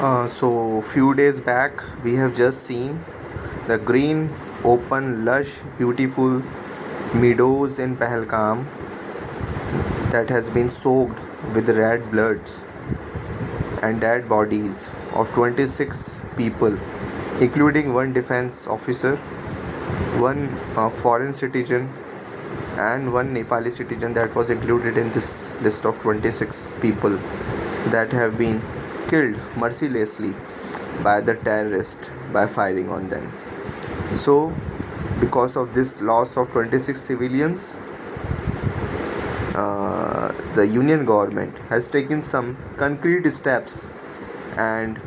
So few days back we have just seen the green, open, lush, beautiful meadows in Pahalgam that has been soaked with red bloods and dead bodies of 26 people, including one defense officer, one foreign citizen, and one Nepali citizen that was included in this list of 26 people that have been killed mercilessly by the terrorists by firing on them. So, because of this loss of 26 civilians, the Union government has taken some concrete steps and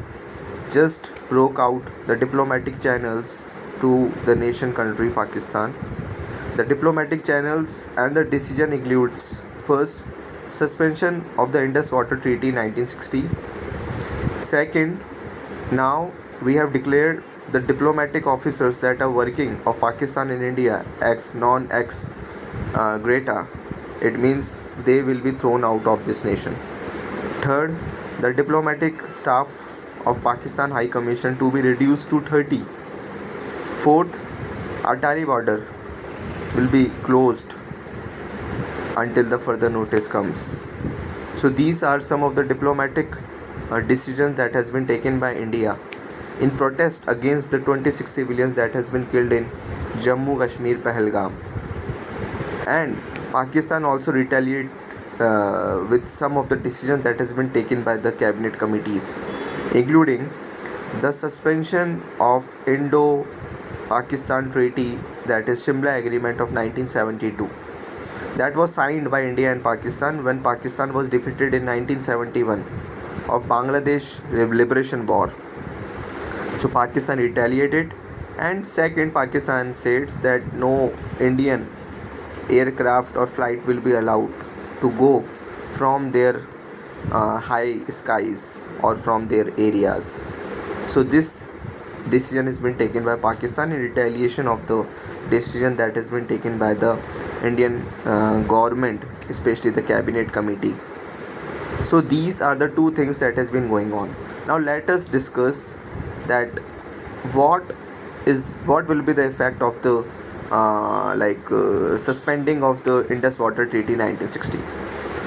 just broke out the diplomatic channels to the nation country Pakistan. The diplomatic channels and the decision includes first, suspension of the Indus Water Treaty 1960. Second, now we have declared the diplomatic officers that are working of Pakistan in India ex non-ex grata. It means they will be thrown out of this nation. Third, the diplomatic staff of Pakistan High Commission to be reduced to 30. Fourth, Atari border will be closed until the further notice comes. So these are some of the diplomatic decisions that has been taken by India in protest against the 26 civilians that has been killed in Jammu Kashmir Pahalgam. And Pakistan also retaliate with some of the decisions that has been taken by the cabinet committees, including the suspension of Indo-Pakistan Treaty, that is Shimla Agreement of 1972, that was signed by India and Pakistan when Pakistan was defeated in 1971 of Bangladesh Liberation War. So Pakistan retaliated, and second, Pakistan says that no Indian aircraft or flight will be allowed to go from their high skies or from their areas. So this decision has been taken by Pakistan in retaliation of the decision that has been taken by the Indian government, especially the cabinet committee. So these are the two things that has been going on. Now let us discuss that what will be the effect of the suspending of the Indus Water Treaty 1960.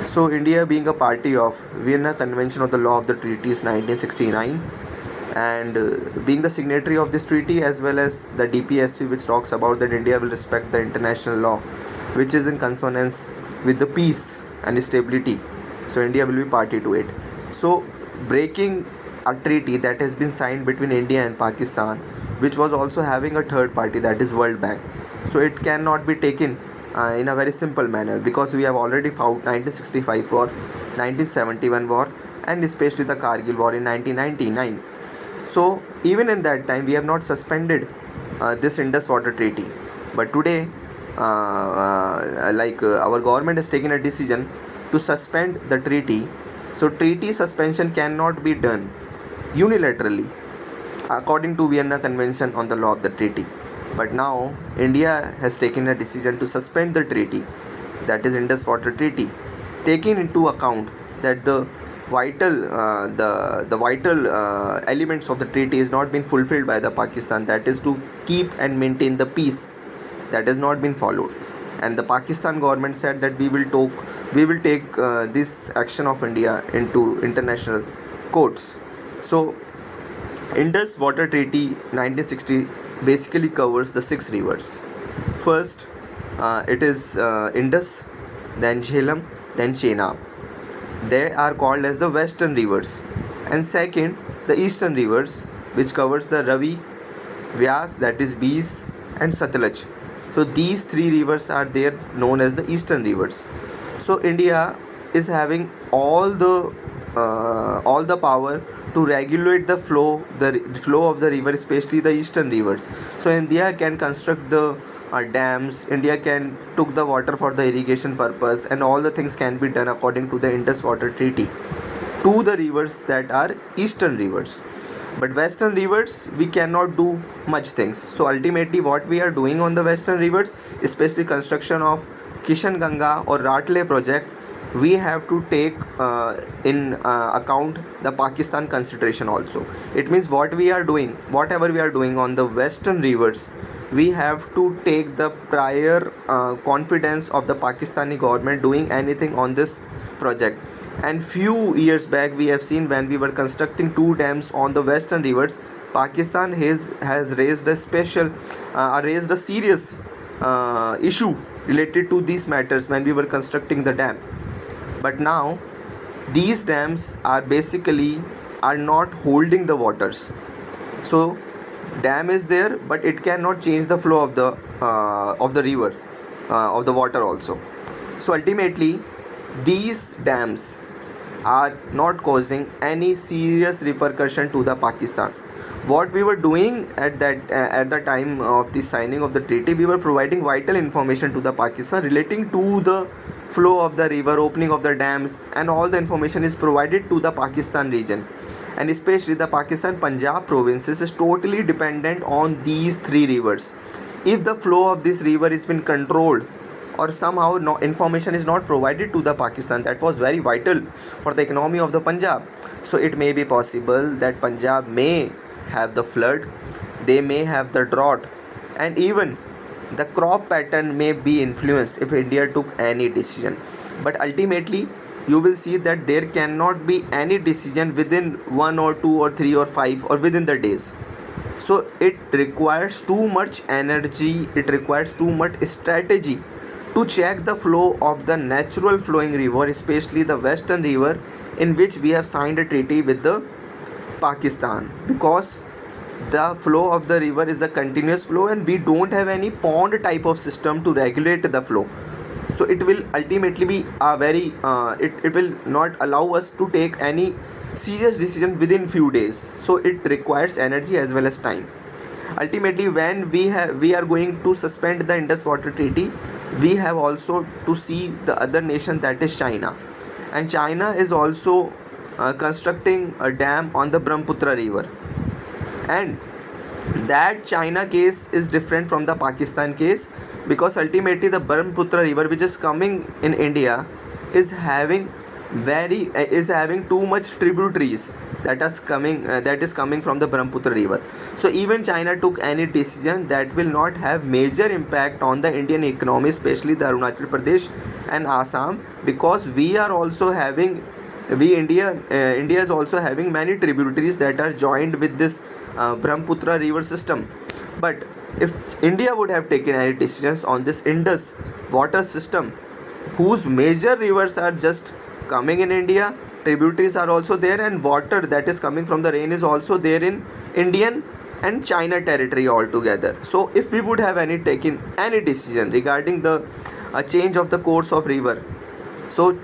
So India being a party of Vienna Convention of the Law of the Treaties 1969, and being the signatory of this treaty, as well as the DPSP, which talks about that India will respect the international law which is in consonance with the peace and stability. So India will be party to it. So breaking a treaty that has been signed between India and Pakistan, which was also having a third party, that is World Bank. So it cannot be taken in a very simple manner, because we have already fought 1965 war, 1971 war, and especially the Kargil war in 1999. So even in that time we have not suspended this Indus Water Treaty. But today our government has taken a decision to suspend the treaty. So treaty suspension cannot be done unilaterally according to Vienna Convention on the Law of the Treaty. But now India has taken a decision to suspend the treaty, that is Indus Water Treaty, taking into account that the vital elements of the treaty is not been fulfilled by the Pakistan, that is to keep and maintain the peace, that has not been followed. And the Pakistan government said that we will take this action of India into international courts. So Indus Water Treaty 1960 basically covers the 6 rivers. First, it is Indus, then Jhelum, then Chenab. They are called as the western rivers. And second, the eastern rivers, which covers the Ravi, Vyas, that is Beas, and Satluj. So these 3 rivers are there known as the eastern rivers. So India is having all the power to regulate the flow of the river, especially the eastern rivers. So India can construct the dams, India can took the water for the irrigation purpose, and all the things can be done according to the Indus Water Treaty to the rivers that are eastern rivers. But western rivers we cannot do much things. So ultimately what we are doing on the western rivers, especially construction of Kishan Ganga or Ratle project, we have to take in account the Pakistan consideration also. It means whatever we are doing on the western rivers, we have to take the prior confidence of the Pakistani government doing anything on this project. And few years back we have seen, when we were constructing two dams on the western rivers, Pakistan has raised a serious issue related to these matters when we were constructing the dam. But now these dams are not holding the waters. So dam is there, but it cannot change the flow of the river, of the water also. So ultimately these dams are not causing any serious repercussion to the Pakistan. What we were doing at the time of the signing of the treaty, we were providing vital information to the Pakistan relating to the flow of the river, opening of the dams, and all the information is provided to the Pakistan region. And especially the Pakistan Punjab provinces is totally dependent on these three rivers. If the flow of this river is been controlled, or somehow no information is not provided to the Pakistan, that was very vital for the economy of the Punjab. So it may be possible that Punjab may have the flood, they may have the drought, and even the crop pattern may be influenced if India took any decision. But ultimately you will see that there cannot be any decision within 1 or 2 or 3 or 5 or within the days. So it requires too much energy, it requires too much strategy to check the flow of the natural flowing river, especially the western river, in which we have signed a treaty with the Pakistan, because the flow of the river is a continuous flow and we don't have any pond type of system to regulate the flow. So it will ultimately be a very it will not allow us to take any serious decision within few days. So it requires energy as well as time. Ultimately, when we are going to suspend the Indus Water Treaty, we have also to see the other nation, that is China. And China is also constructing a dam on the Brahmaputra river, and that China case is different from the Pakistan case, because ultimately the Brahmaputra river, which is coming in India, is having is having too much tributaries that is coming from the Brahmaputra river. So even China took any decision, that will not have major impact on the Indian economy, especially the Arunachal Pradesh and Assam, because we are also having India is also having many tributaries that are joined with this Brahmaputra river system. But if India would have taken any decisions on this Indus water system, whose major rivers are just coming in India, tributaries are also there, and water that is coming from the rain is also there in Indian and China territory altogether. So if we would have taken any decision regarding the change of the course of river, so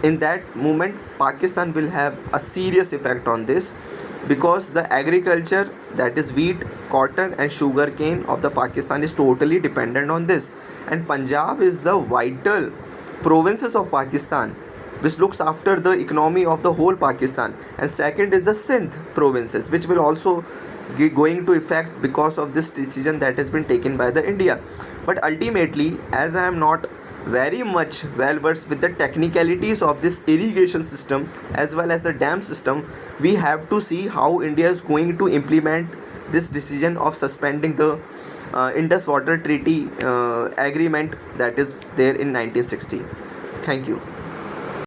in that moment Pakistan will have a serious effect on this, because the agriculture, that is wheat, cotton and sugar cane of the Pakistan, is totally dependent on this. And Punjab is the vital provinces of Pakistan, which looks after the economy of the whole Pakistan. And second is the Sindh provinces, which will also going to effect because of this decision that has been taken by the India. But ultimately, as I am not very much well versed with the technicalities of this irrigation system as well as the dam system, we have to see how India is going to implement this decision of suspending the Indus Water Treaty agreement that is there in 1960. Thank you.